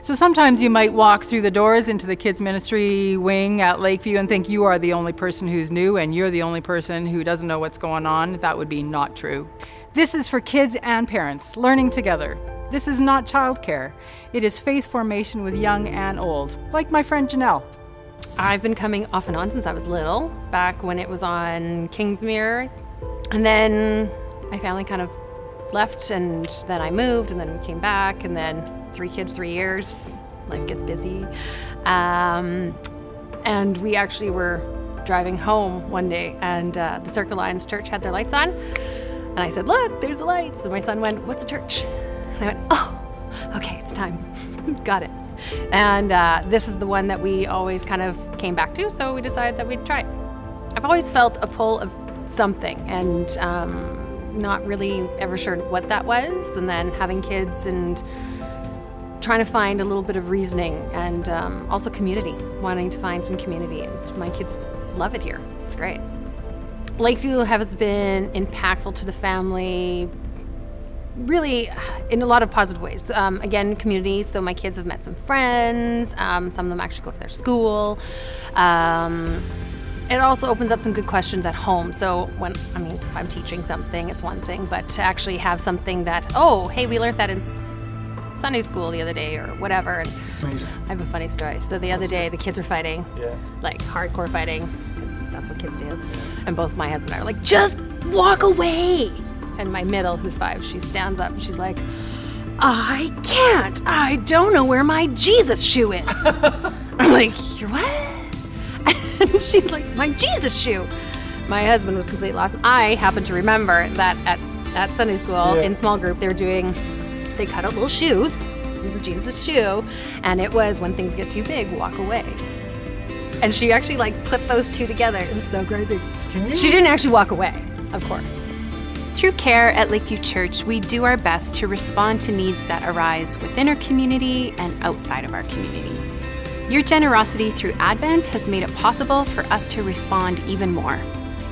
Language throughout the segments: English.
So sometimes you might walk through the doors into the kids ministry wing at Lakeview and think you are the only person who's new and you're the only person who doesn't know what's going on. That would be not true. This is for kids and parents learning together. This is not childcare. It is faith formation with young and old, like my friend Janelle. I've been coming off and on since I was little, back when it was on Kingsmere. And then my family kind of left, and then I moved, and then we came back, and then 3 kids, 3 years. Life gets busy. And we actually were driving home one day, and the Circle Lions Church had their lights on. And I said, "Look, there's the lights." And my son went, "What's a church?" And I went, "Oh, okay, it's time." Got it. And this is the one that we always kind of came back to, so we decided that we'd try it. I've always felt a pull of something, and not really ever sure what that was. And then having kids and trying to find a little bit of reasoning, and also community, wanting to find some community. And my kids love it here. It's great. Lakeview has been impactful to the family, really in a lot of positive ways. Again, community, so my kids have met some friends, some of them actually go to their school. It also opens up some good questions at home. So if I'm teaching something, it's one thing, but to actually have something that, oh, hey, we learned that in Sunday school the other day or whatever. And amazing. I have a funny story. So the other day, the kids were fighting, like hardcore fighting, 'cause that's what kids do. And both my husband and I are like, "Just walk away." And my middle, who's 5, she stands up and she's like, "I can't. I don't know where my Jesus shoe is." I'm like, "Your what?" And she's like, "My Jesus shoe." My husband was completely lost. I happened to remember that at Sunday school in small group, they cut out little shoes. It was a Jesus shoe. And it was, when things get too big, walk away. And she actually put those two together. It was so crazy. She didn't actually walk away, of course. Through Care at Lakeview Church, we do our best to respond to needs that arise within our community and outside of our community. Your generosity through Advent has made it possible for us to respond even more.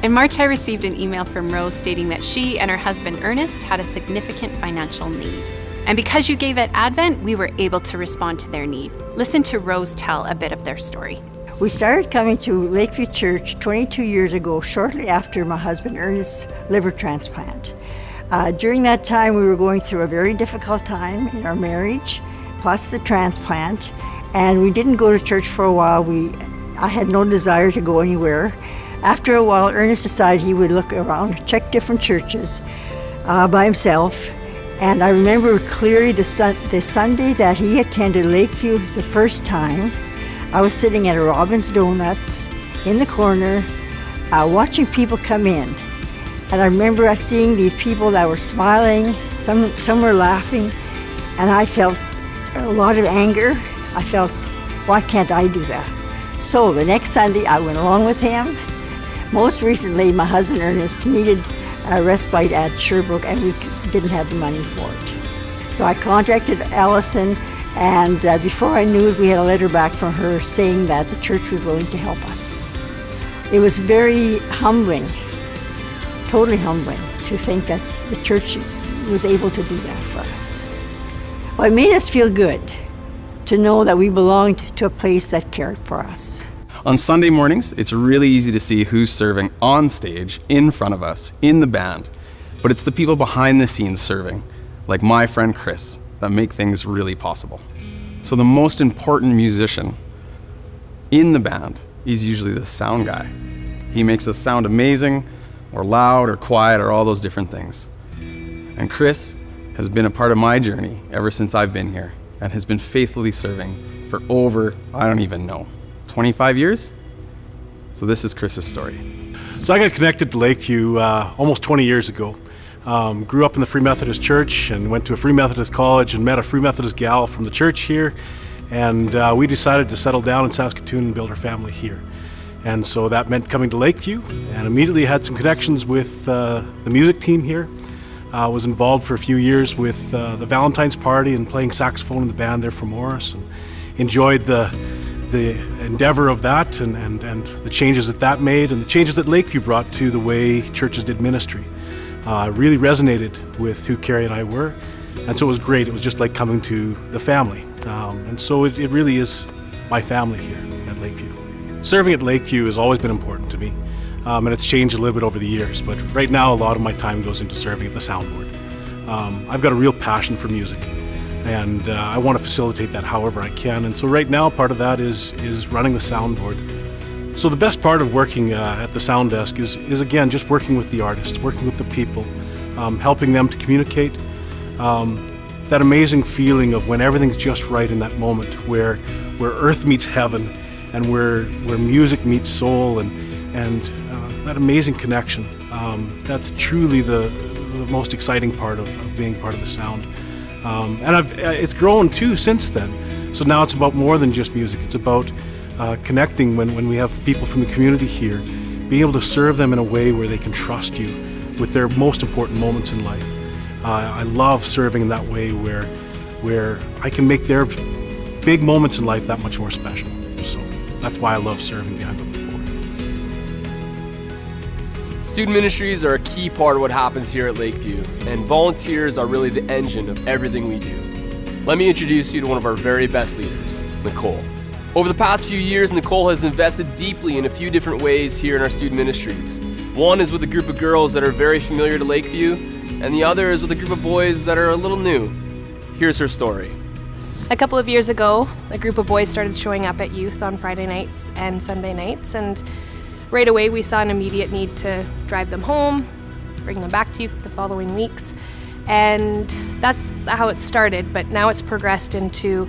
In March, I received an email from Rose stating that she and her husband Ernest had a significant financial need. And because you gave at Advent, we were able to respond to their need. Listen to Rose tell a bit of their story. We started coming to Lakeview Church 22 years ago, shortly after my husband Ernest's liver transplant. During that time, we were going through a very difficult time in our marriage, plus the transplant, and we didn't go to church for a while. I had no desire to go anywhere. After a while, Ernest decided he would look around, check different churches by himself. And I remember clearly the Sunday that he attended Lakeview the first time. I was sitting at a Robin's Donuts in the corner, watching people come in. And I remember seeing these people that were smiling, some were laughing, and I felt a lot of anger. I felt, why can't I do that? So the next Sunday I went along with him. Most recently, my husband Ernest needed a respite at Sherbrooke, and we didn't have the money for it. So I contacted Allison, and before I knew it, we had a letter back from her saying that the church was willing to help us. It was very humbling, totally humbling, to think that the church was able to do that for us. Well, it made us feel good to know that we belonged to a place that cared for us. On Sunday mornings, it's really easy to see who's serving on stage, in front of us, in the band. But it's the people behind the scenes serving, like my friend Chris, that make things really possible. So the most important musician in the band is usually the sound guy. He makes us sound amazing, or loud, or quiet, or all those different things. And Chris has been a part of my journey ever since I've been here, and has been faithfully serving for over, I don't even know, 25 years? So this is Chris's story. So I got connected to Lakeview almost 20 years ago. Grew up in the Free Methodist Church and went to a Free Methodist college and met a Free Methodist gal from the church here. And we decided to settle down in Saskatoon and build our family here. And so that meant coming to Lakeview, and immediately had some connections with the music team here. Was involved for a few years with the Valentine's party and playing saxophone in the band there for Morris, and enjoyed the endeavor of that and the changes that made, and the changes that Lakeview brought to the way churches did ministry. Really resonated with who Carrie and I were, And so it was great. It was just like coming to the family. And so it really is my family here at Lakeview. Serving at Lakeview has always been important to me, and it's changed a little bit over the years, but right now a lot of my time goes into serving at the soundboard. I've got a real passion for music, and I want to facilitate that however I can, and so right now part of that is running the soundboard. So the best part of working at the sound desk is again just working with the artists, working with the people, helping them to communicate. That amazing feeling of when everything's just right in that moment, where earth meets heaven, and where music meets soul, and that amazing connection. That's truly the most exciting part of being part of the sound. And it's grown too since then. So now it's about more than just music. It's about connecting when we have people from the community here, being able to serve them in a way where they can trust you with their most important moments in life. I love serving in that way where I can make their big moments in life that much more special. So that's why I love serving behind the board. Student ministries are a key part of what happens here at Lakeview, and volunteers are really the engine of everything we do. Let me introduce you to one of our very best leaders, Nicole. Over the past few years, Nicole has invested deeply in a few different ways here in our student ministries. One is with a group of girls that are very familiar to Lakeview, and the other is with a group of boys that are a little new. Here's her story. A couple of years ago, a group of boys started showing up at youth on Friday nights and Sunday nights, and right away we saw an immediate need to drive them home, bring them back to youth the following weeks, and that's how it started. But now it's progressed into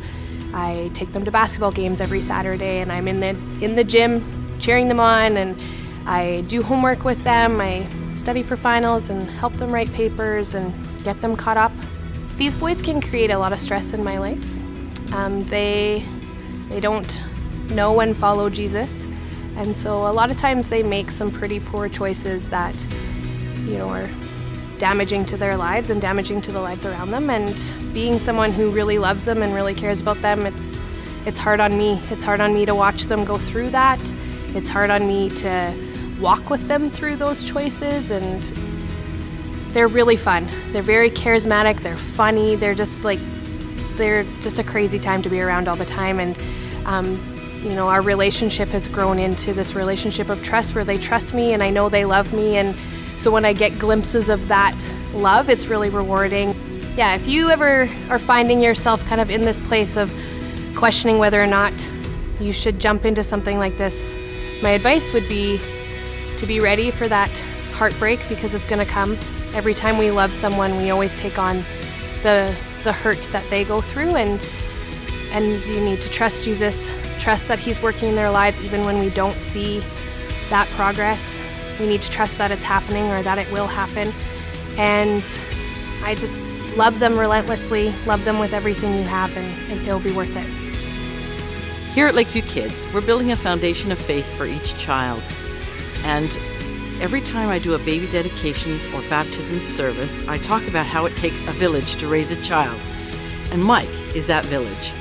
I take them to basketball games every Saturday, and I'm in the gym cheering them on, and I do homework with them. I study for finals and help them write papers and get them caught up. These boys can create a lot of stress in my life. They don't know and follow Jesus, and so a lot of times they make some pretty poor choices that, are damaging to their lives and damaging to the lives around them. And being someone who really loves them and really cares about them, it's hard on me. It's hard on me to watch them go through that. It's hard on me to walk with them through those choices, and they're really fun. They're very charismatic, they're funny, they're just a crazy time to be around all the time. And our relationship has grown into this relationship of trust where they trust me and I know they love me, and so when I get glimpses of that love, it's really rewarding. Yeah, if you ever are finding yourself kind of in this place of questioning whether or not you should jump into something like this, my advice would be to be ready for that heartbreak, because it's going to come. Every time we love someone, we always take on the hurt that they go through, and you need to trust Jesus, trust that He's working in their lives even when we don't see that progress. We need to trust that it's happening or that it will happen. And I just love them relentlessly, love them with everything you have, and it'll be worth it. Here at Lakeview Kids, we're building a foundation of faith for each child. And every time I do a baby dedication or baptism service, I talk about how it takes a village to raise a child. And Mike is that village.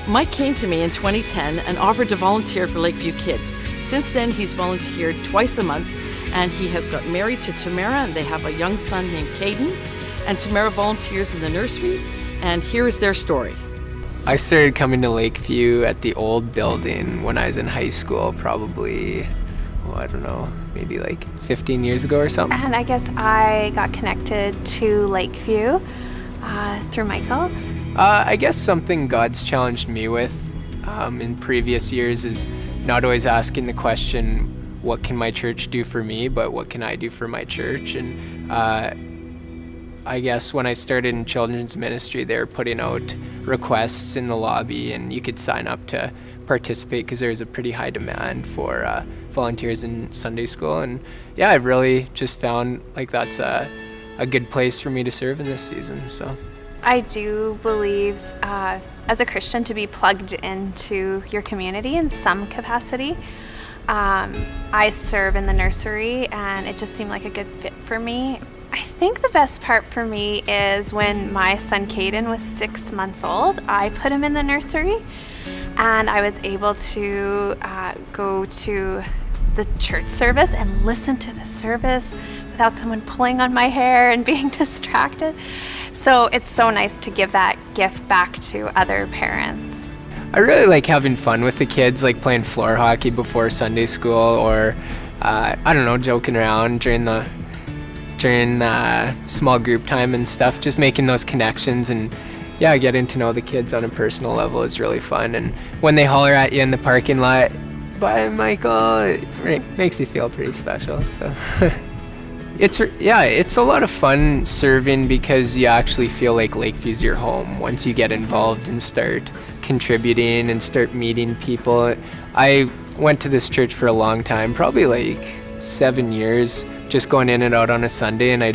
Mike came to me in 2010 and offered to volunteer for Lakeview Kids. Since then, he's volunteered twice a month, and he has got married to Tamara, and they have a young son named Caden. And Tamara volunteers in the nursery, and here is their story. I started coming to Lakeview at the old building when I was in high school, probably, maybe like 15 years ago or something. And I guess I got connected to Lakeview through Michael. I guess something God's challenged me with in previous years is not always asking the question, what can my church do for me, but what can I do for my church? And I guess when I started in children's ministry, they were putting out requests in the lobby, and you could sign up to participate because there was a pretty high demand for volunteers in Sunday school. And yeah, I've really just found like that's a good place for me to serve in this season. So I do believe as a Christian to be plugged into your community in some capacity. I serve in the nursery, and it just seemed like a good fit for me. I think the best part for me is when my son Caden was 6 months old, I put him in the nursery, and I was able to go to the church service and listen to the service without someone pulling on my hair and being distracted. So it's so nice to give that gift back to other parents. I really like having fun with the kids, like playing floor hockey before Sunday school, or I don't know, joking around during small group time and stuff. Just making those connections and getting to know the kids on a personal level is really fun. And when they holler at you in the parking lot, "Bye, Michael," it makes you feel pretty special. So it's a lot of fun serving because you actually feel like Lakeview's your home once you get involved and start contributing and start meeting people. I went to this church for a long time, probably like 7 years, just going in and out on a Sunday, and I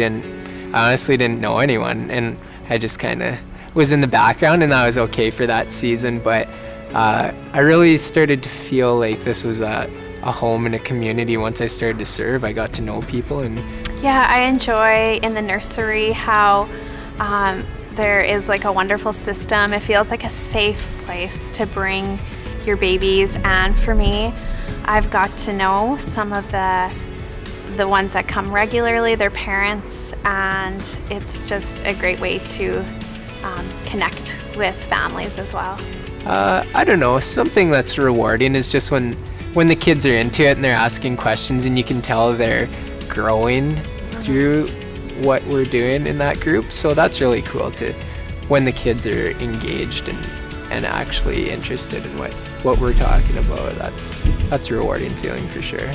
honestly didn't know anyone, and I just kind of was in the background, and that was okay for that season. But I really started to feel like this was a home and a community once I started to serve. I got to know people. And yeah, I enjoy in the nursery how there is like a wonderful system. It feels like a safe place to bring your babies, and for me, I've got to know some of the ones that come regularly, their parents, and it's just a great way to connect with families as well. I don't know, something that's rewarding is just when the kids are into it and they're asking questions and you can tell they're growing through what we're doing in that group. So that's really cool when the kids are engaged and actually interested in what we're talking about. That's a rewarding feeling for sure.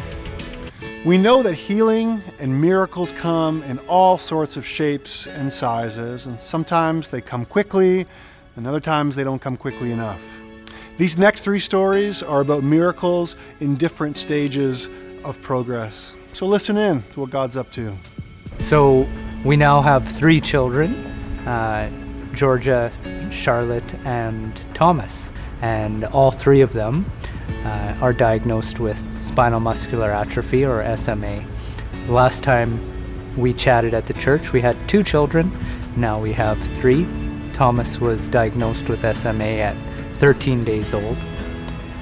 We know that healing and miracles come in all sorts of shapes and sizes, and sometimes they come quickly, and other times they don't come quickly enough. These next 3 stories are about miracles in different stages of progress. So listen in to what God's up to. So we now have 3 children, Georgia, Charlotte, and Thomas. And all 3 of them are diagnosed with spinal muscular atrophy, or SMA. The last time we chatted at the church, we had 2 children. Now we have 3. Thomas was diagnosed with SMA at 13 days old.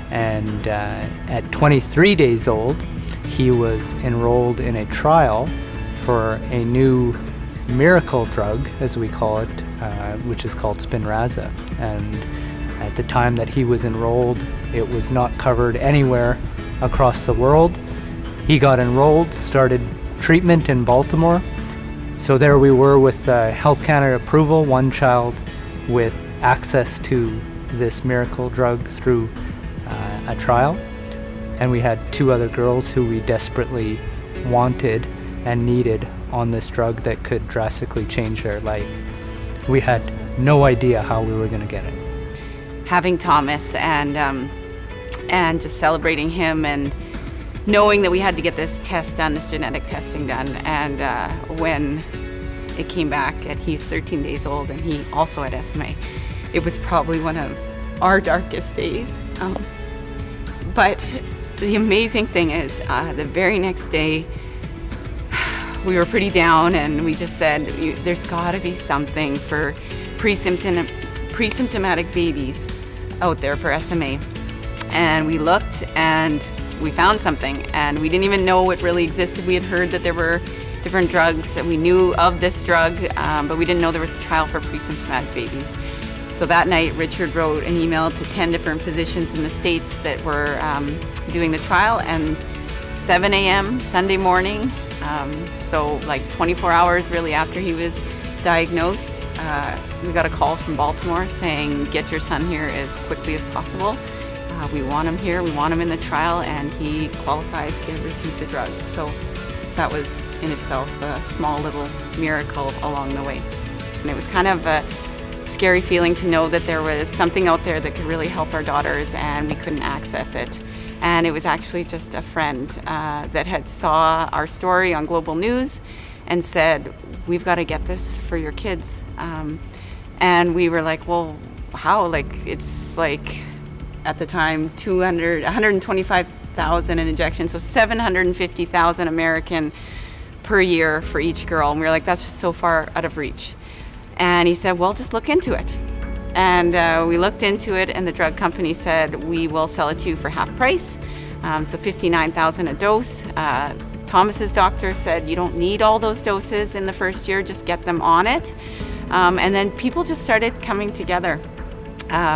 And at 23 days old, he was enrolled in a trial for a new miracle drug, as we call it, which is called Spinraza. And at the time that he was enrolled, it was not covered anywhere across the world. He got enrolled, started treatment in Baltimore. So there we were with Health Canada approval, 1 child with access to this miracle drug through a trial. And we had 2 other girls who we desperately wanted and needed on this drug that could drastically change their life. We had no idea how we were going to get it. Having Thomas and just celebrating him and knowing that we had to get this test done, this genetic testing done, and when it came back and he's 13 days old and he also had SMA, it was probably one of our darkest days. But the amazing thing is the very next day we were pretty down, and we just said there's got to be something for pre-symptomatic babies out there for SMA. And we looked and we found something, and we didn't even know it really existed. We had heard that there were different drugs, and we knew of this drug, but we didn't know there was a trial for pre-symptomatic babies. So that night, Richard wrote an email to 10 different physicians in the States that were doing the trial, and 7 a.m. Sunday morning, so like 24 hours really after he was diagnosed, we got a call from Baltimore saying, get your son here as quickly as possible. We want him here, we want him in the trial, and he qualifies to receive the drug. So that was in itself a small little miracle along the way. And it was kind of a scary feeling to know that there was something out there that could really help our daughters, and we couldn't access it. And it was actually just a friend that had saw our story on Global News and said, we've got to get this for your kids. And we were like, well, how? Like, it's like, at the time, 125,000 an injection, so 750,000 American per year for each girl. And we were like, that's just so far out of reach. And he said, well, just look into it. And we looked into it, and the drug company said, we will sell it to you for half price, so 59,000 a dose. Thomas's doctor said, you don't need all those doses in the first year, just get them on it. And then people just started coming together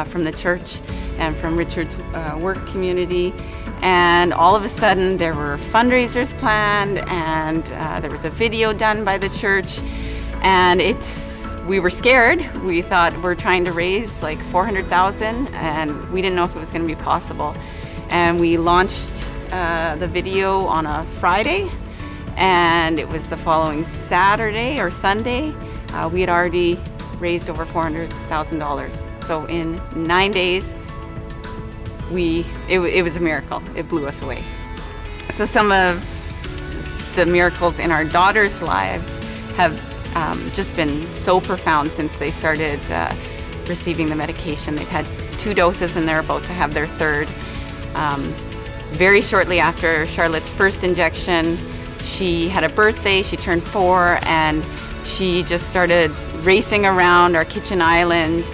from the church and from Richard's work community. And all of a sudden there were fundraisers planned, and there was a video done by the church. And we were scared. We thought we're trying to raise like $400,000, and we didn't know if it was going to be possible. And we launched the video on a Friday, and it was the following Saturday or Sunday. We had already raised over $400,000. So in 9 days, it was a miracle. It blew us away. So some of the miracles in our daughters' lives have just been so profound since they started receiving the medication. They've had 2 doses and they're about to have their 3rd. Very shortly after Charlotte's first injection, she had a birthday, she turned 4, and she just started racing around our kitchen island,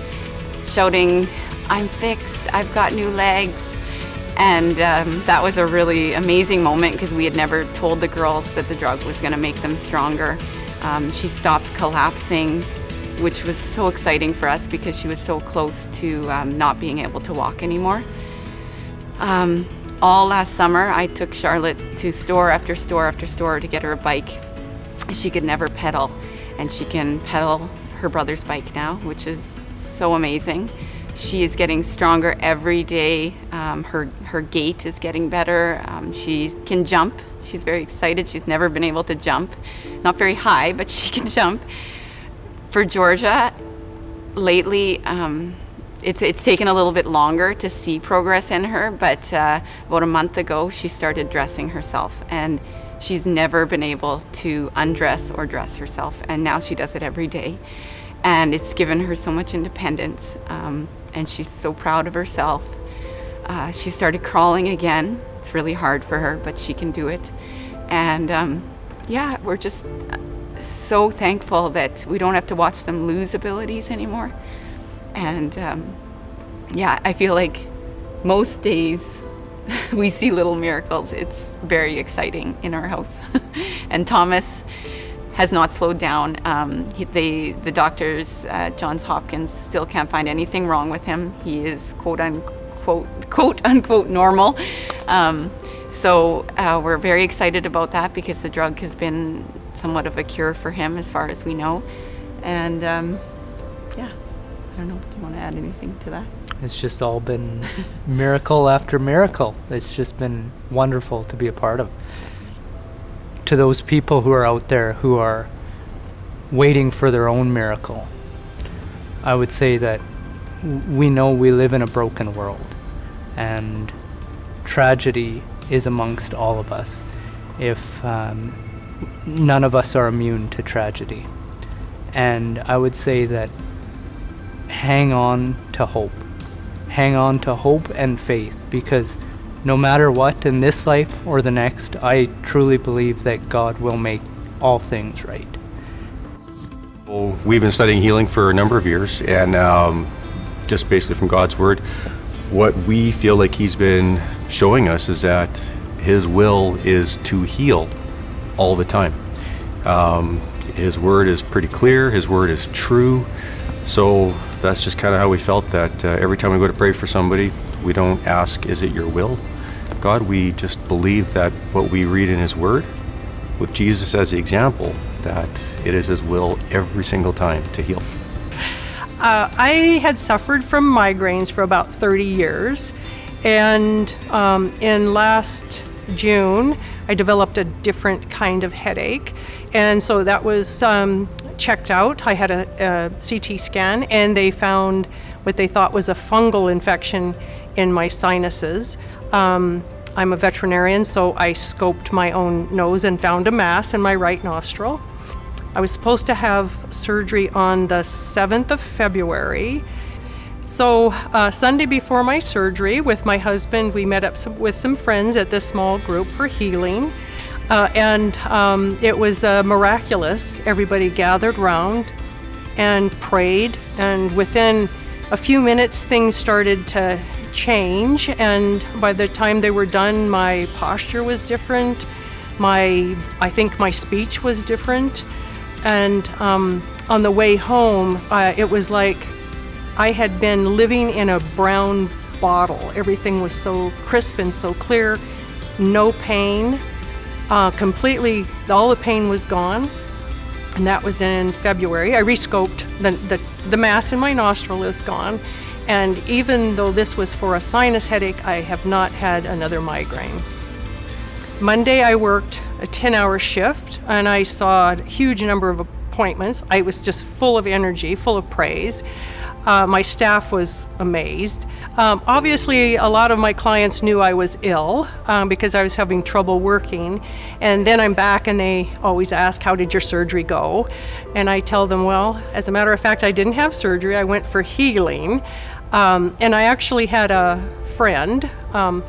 shouting, "I'm fixed, I've got new legs." And that was a really amazing moment because we had never told the girls that the drug was going to make them stronger. She stopped collapsing, which was so exciting for us because she was so close to not being able to walk anymore. All last summer, I took Charlotte to store after store after store to get her a bike. She could never pedal, and she can pedal her brother's bike now, which is so amazing. She is getting stronger every day. Her gait is getting better. She can jump. She's very excited. She's never been able to jump. Not very high, but she can jump. For Georgia, lately, it's taken a little bit longer to see progress in her, but about a month ago, she started dressing herself, and she's never been able to undress or dress herself, and now she does it every day. And it's given her so much independence, and she's so proud of herself. She started crawling again. It's really hard for her, but she can do it. And yeah, we're just so thankful that we don't have to watch them lose abilities anymore. And yeah, I feel like most days we see little miracles. It's very exciting in our house. And Thomas has not slowed down. The doctors at Johns Hopkins still can't find anything wrong with him. He is quote unquote normal. So we're very excited about that because the drug has been somewhat of a cure for him as far as we know. And yeah, I don't know, do you want to add anything to that? It's just all been miracle after miracle. It's just been wonderful to be a part of. To those people who are out there who are waiting for their own miracle, I would say that we know we live in a broken world, and tragedy is amongst all of us. If none of us are immune to tragedy. And I would say that hang on to hope. Hang on to hope and faith, because no matter what in this life or the next, I truly believe that God will make all things right. Well, we've been studying healing for a number of years, and just basically from God's Word, what we feel like He's been showing us is that His will is to heal all the time. His Word is pretty clear, His Word is true, so that's just kind of how we felt that every time we go to pray for somebody, we don't ask, is it your will? God, we just believe that what we read in His Word, with Jesus as the example, that it is His will every single time to heal. I had suffered from migraines for about 30 years, and in last June, I developed a different kind of headache, and so that was checked out. I had a CT scan, and they found what they thought was a fungal infection in my sinuses. I'm a veterinarian, so I scoped my own nose and found a mass in my right nostril. I was supposed to have surgery on the 7th of February. So Sunday before my surgery with my husband, we met up with some friends at this small group for healing. And it was miraculous. Everybody gathered around and prayed, and within a few minutes things started to change, and by the time they were done, my posture was different. I think my speech was different. And on the way home, it was like I had been living in a brown bottle. Everything was so crisp and so clear, no pain, completely, all the pain was gone. And that was in February. I rescoped, the mass in my nostril is gone. And even though this was for a sinus headache, I have not had another migraine. Monday I worked a 10-hour shift and I saw a huge number of appointments. I was just full of energy, full of praise. My staff was amazed. Obviously, a lot of my clients knew I was ill because I was having trouble working. And then I'm back and they always ask, how did your surgery go? And I tell them, well, as a matter of fact, I didn't have surgery. I went for healing. And I actually had a friend,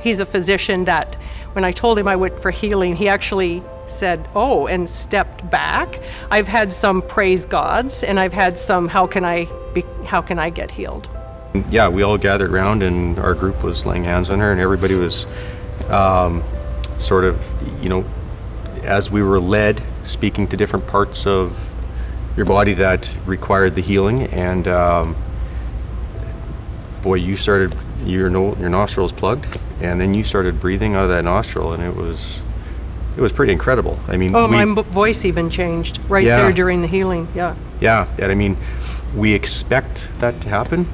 he's a physician, that when I told him I went for healing, he actually said, oh, and stepped back. I've had some praise gods and I've had some, how can I get healed? Yeah, we all gathered around and our group was laying hands on her and everybody was sort of, as we were led, speaking to different parts of your body that required the healing. And boy, you started, your nostrils plugged and then you started breathing out of that nostril and it was pretty incredible. I mean, my voice even changed there during the healing. Yeah, and I mean, we expect that to happen,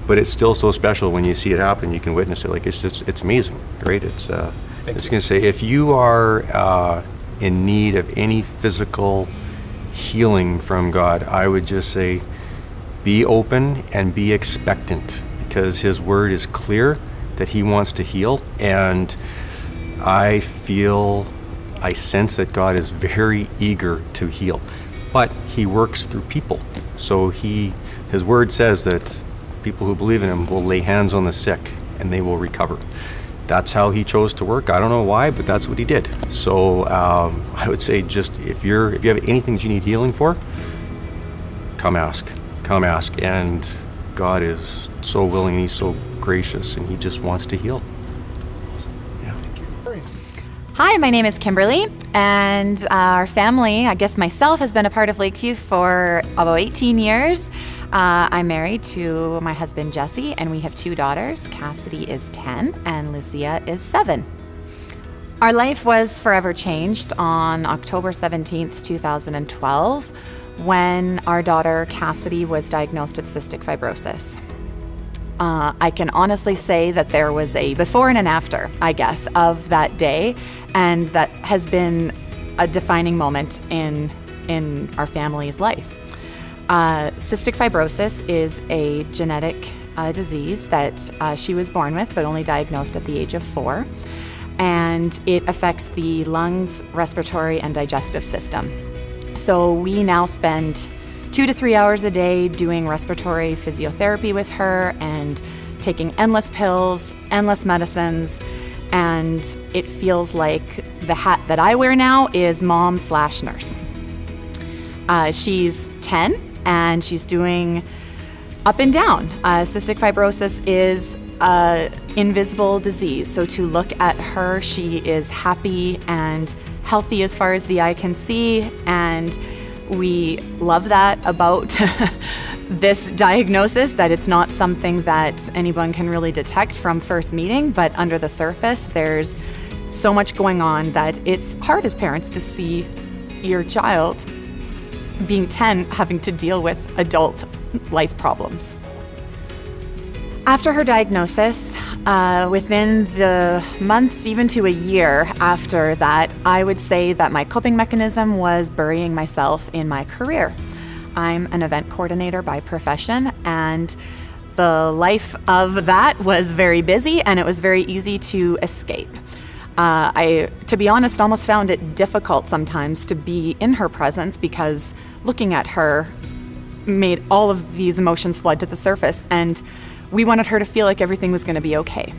but it's still so special when you see it happen. You can witness it. Like it's amazing, right? It's gonna say, if you are in need of any physical healing from God, I would just say, be open and be expectant, because His Word is clear that He wants to heal, and I sense that God is very eager to heal, but He works through people. So His Word says that people who believe in Him will lay hands on the sick and they will recover. That's how He chose to work. I don't know why, but that's what He did. So I would say, just if you have anything that you need healing for, come ask. And God is so willing, He's so gracious, and He just wants to heal. Hi, my name is Kimberly, and our family, I guess myself, has been a part of Lakeview for about 18 years. I'm married to my husband, Jesse, and we have 2 daughters. Cassidy is 10 and Lucia is 7. Our life was forever changed on October 17th, 2012, when our daughter Cassidy was diagnosed with cystic fibrosis. I can honestly say that there was a before and an after, I guess, of that day, and that has been a defining moment in our family's life. Cystic fibrosis is a genetic disease that she was born with, but only diagnosed at the age of 4, and it affects the lungs, respiratory, and digestive system. So we now spend 2 to 3 hours a day doing respiratory physiotherapy with her and taking endless pills, endless medicines, and it feels like the hat that I wear now is mom/nurse. She's 10 and she's doing up and down. Cystic fibrosis is an invisible disease, so to look at her, she is happy and healthy as far as the eye can see, and we love that about this diagnosis, that it's not something that anyone can really detect from first meeting, but under the surface, there's so much going on that it's hard as parents to see your child, being 10, having to deal with adult life problems. After her diagnosis, within the months, even to a year after that, I would say that my coping mechanism was burying myself in my career. I'm an event coordinator by profession, and the life of that was very busy and it was very easy to escape. I, to be honest, almost found it difficult sometimes to be in her presence because looking at her made all of these emotions flood to the surface, and we wanted her to feel like everything was going to be okay.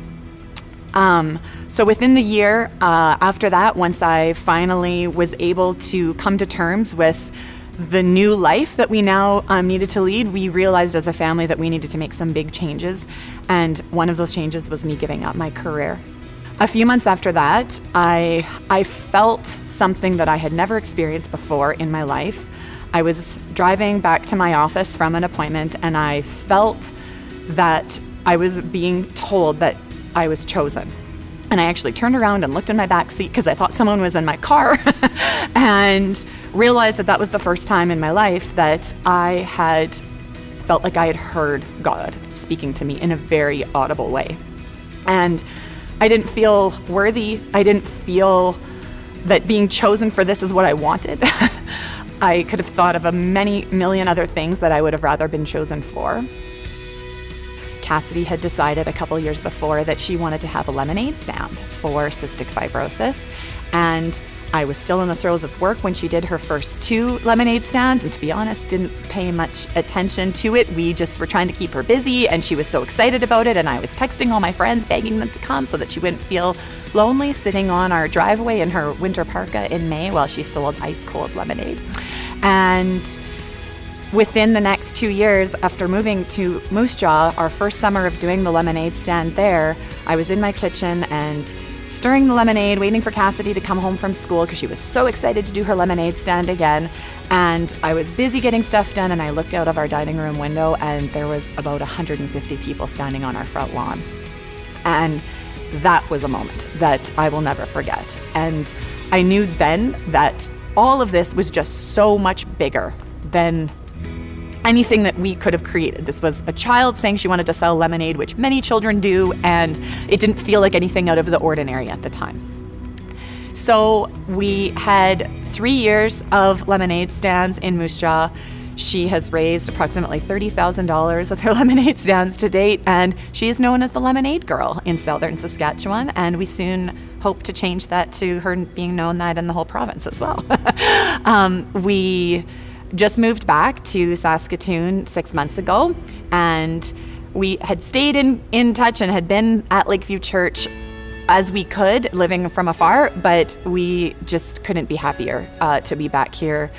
So within the year after that, once I finally was able to come to terms with the new life that we now needed to lead, we realized as a family that we needed to make some big changes. And one of those changes was me giving up my career. A few months after that, I felt something that I had never experienced before in my life. I was driving back to my office from an appointment, and I felt that I was being told that I was chosen. And I actually turned around and looked in my back seat because I thought someone was in my car and realized that that was the first time in my life that I had felt like I had heard God speaking to me in a very audible way. And I didn't feel worthy. I didn't feel that being chosen for this is what I wanted. I could have thought of a million other things that I would have rather been chosen for. Cassidy had decided a couple years before that she wanted to have a lemonade stand for cystic fibrosis, and I was still in the throes of work when she did her first 2 lemonade stands, and to be honest, didn't pay much attention to it. We just were trying to keep her busy, and she was so excited about it, and I was texting all my friends, begging them to come so that she wouldn't feel lonely sitting on our driveway in her winter parka in May while she sold ice-cold lemonade. And within the next 2 years, after moving to Moose Jaw, our first summer of doing the lemonade stand there, I was in my kitchen and stirring the lemonade, waiting for Cassidy to come home from school because she was so excited to do her lemonade stand again. And I was busy getting stuff done, and I looked out of our dining room window, and there was about 150 people standing on our front lawn. And that was a moment that I will never forget. And I knew then that all of this was just so much bigger than anything that we could have created. This was a child saying she wanted to sell lemonade, which many children do, and it didn't feel like anything out of the ordinary at the time. So we had 3 years of lemonade stands in Moose Jaw. She has raised approximately $30,000 with her lemonade stands to date, and she is known as the Lemonade Girl in southern Saskatchewan, and we soon hope to change that to her being known that in the whole province as well. We just moved back to Saskatoon 6 months ago, and we had stayed in touch and had been at Lakeview Church as we could, living from afar, but we just couldn't be happier to be back here.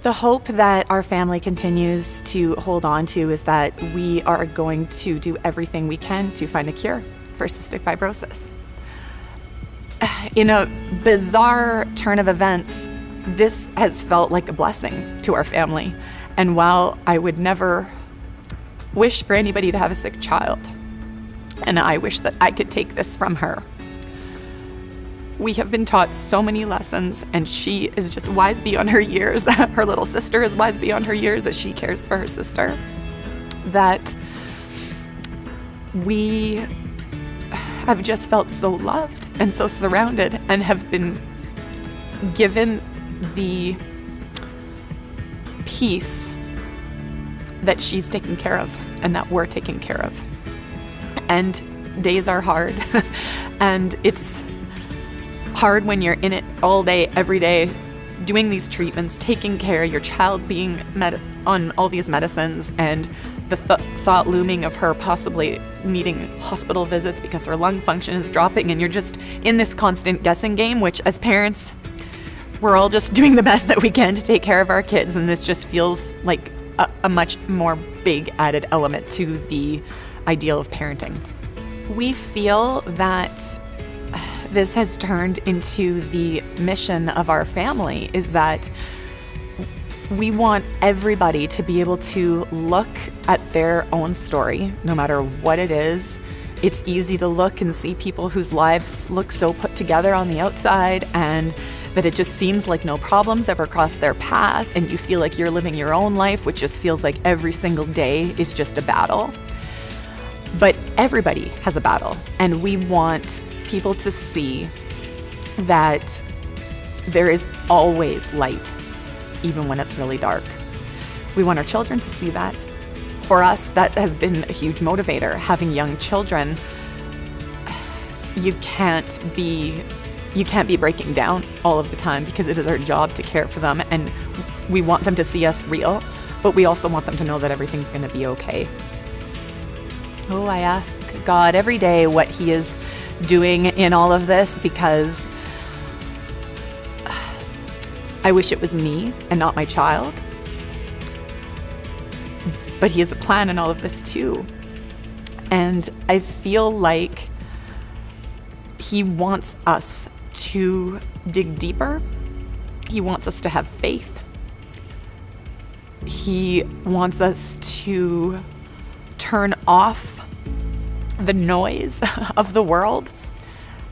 The hope that our family continues to hold on to is that we are going to do everything we can to find a cure for cystic fibrosis. In a bizarre turn of events, this has felt like a blessing to our family. And while I would never wish for anybody to have a sick child, and I wish that I could take this from her, we have been taught so many lessons, and she is just wise beyond her years. Her little sister is wise beyond her years as she cares for her sister, that we have just felt so loved and so surrounded and have been given the peace that she's taken care of and that we're taking care of. And days are hard, and it's hard when you're in it all day, every day, doing these treatments, taking care, your child being on all these medicines, and the thought looming of her possibly needing hospital visits because her lung function is dropping, and you're just in this constant guessing game, which as parents, we're all just doing the best that we can to take care of our kids, and this just feels like a much more big added element to the ideal of parenting. We feel that this has turned into the mission of our family, is that we want everybody to be able to look at their own story, no matter what it is. It's easy to look and see people whose lives look so put together on the outside, and that it just seems like no problems ever cross their path, and you feel like you're living your own life, which just feels like every single day is just a battle. But everybody has a battle, and we want people to see that there is always light, even when it's really dark. We want our children to see that. For us, that has been a huge motivator. Having young children, you can't be breaking down all of the time, because it is our job to care for them, and we want them to see us real, but we also want them to know that everything's going to be okay. Oh, I ask God every day what He is doing in all of this, because I wish it was me and not my child. But He has a plan in all of this too. And I feel like He wants us to dig deeper. He wants us to have faith. He wants us to turn off the noise of the world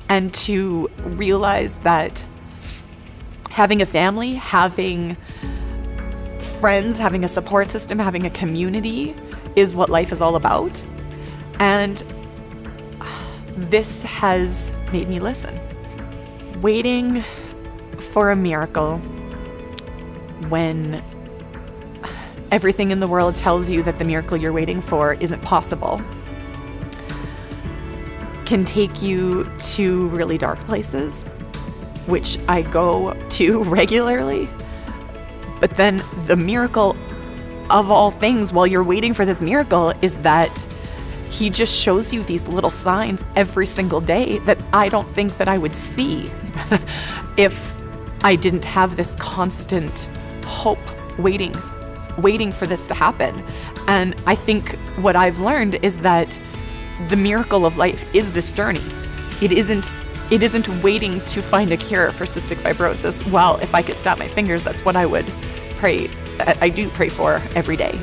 and to realize that having a family, having friends, having a support system, having a community is what life is all about. And this has made me listen. Waiting for a miracle when everything in the world tells you that the miracle you're waiting for isn't possible can take you to really dark places, which I go to regularly. But then the miracle of all things while you're waiting for this miracle is that he just shows you these little signs every single day that I don't think that I would see if I didn't have this constant hope waiting for this to happen. And I think what I've learned is that the miracle of life is this journey. It isn't waiting to find a cure for cystic fibrosis. Well, if I could snap my fingers, that's what I would pray. I do pray for every day.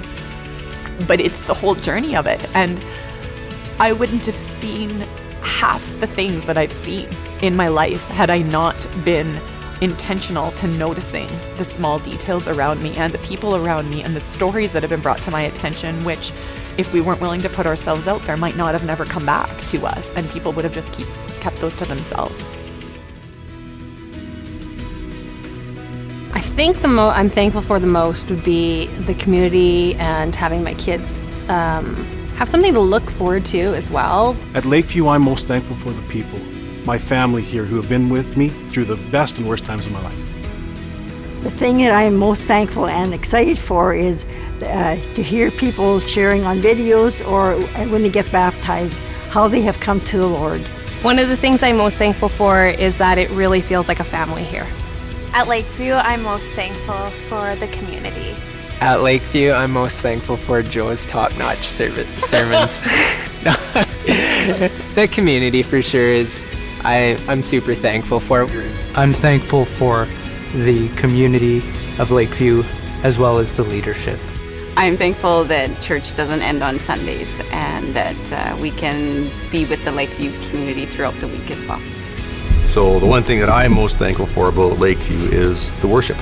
But it's the whole journey of it. And I wouldn't have seen half the things that I've seen in my life had I not been intentional to noticing the small details around me and the people around me and the stories that have been brought to my attention, which if we weren't willing to put ourselves out there might not have never come back to us, and people would have just kept those to themselves. I think I'm thankful for the most would be the community and having my kids have something to look forward to as well. At Lakeview, I'm most thankful for the people, my family here who have been with me through the best and worst times of my life. The thing that I am most thankful and excited for is to hear people sharing on videos or when they get baptized, how they have come to the Lord. One of the things I'm most thankful for is that it really feels like a family here. At Lakeview, I'm most thankful for the community. At Lakeview, I'm most thankful for Joe's top-notch sermons. No. The community for sure is, I'm super thankful for. I'm thankful for the community of Lakeview as well as the leadership. I'm thankful that church doesn't end on Sundays and that we can be with the Lakeview community throughout the week as well. So the one thing that I'm most thankful for about Lakeview is the worship.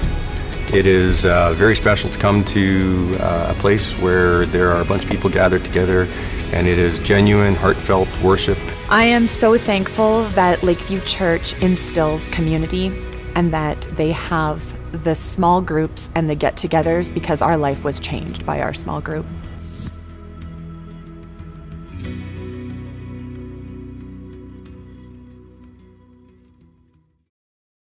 It is very special to come to a place where there are a bunch of people gathered together, and it is genuine, heartfelt worship. I am so thankful that Lakeview Church instills community and that they have the small groups and the get-togethers, because our life was changed by our small group.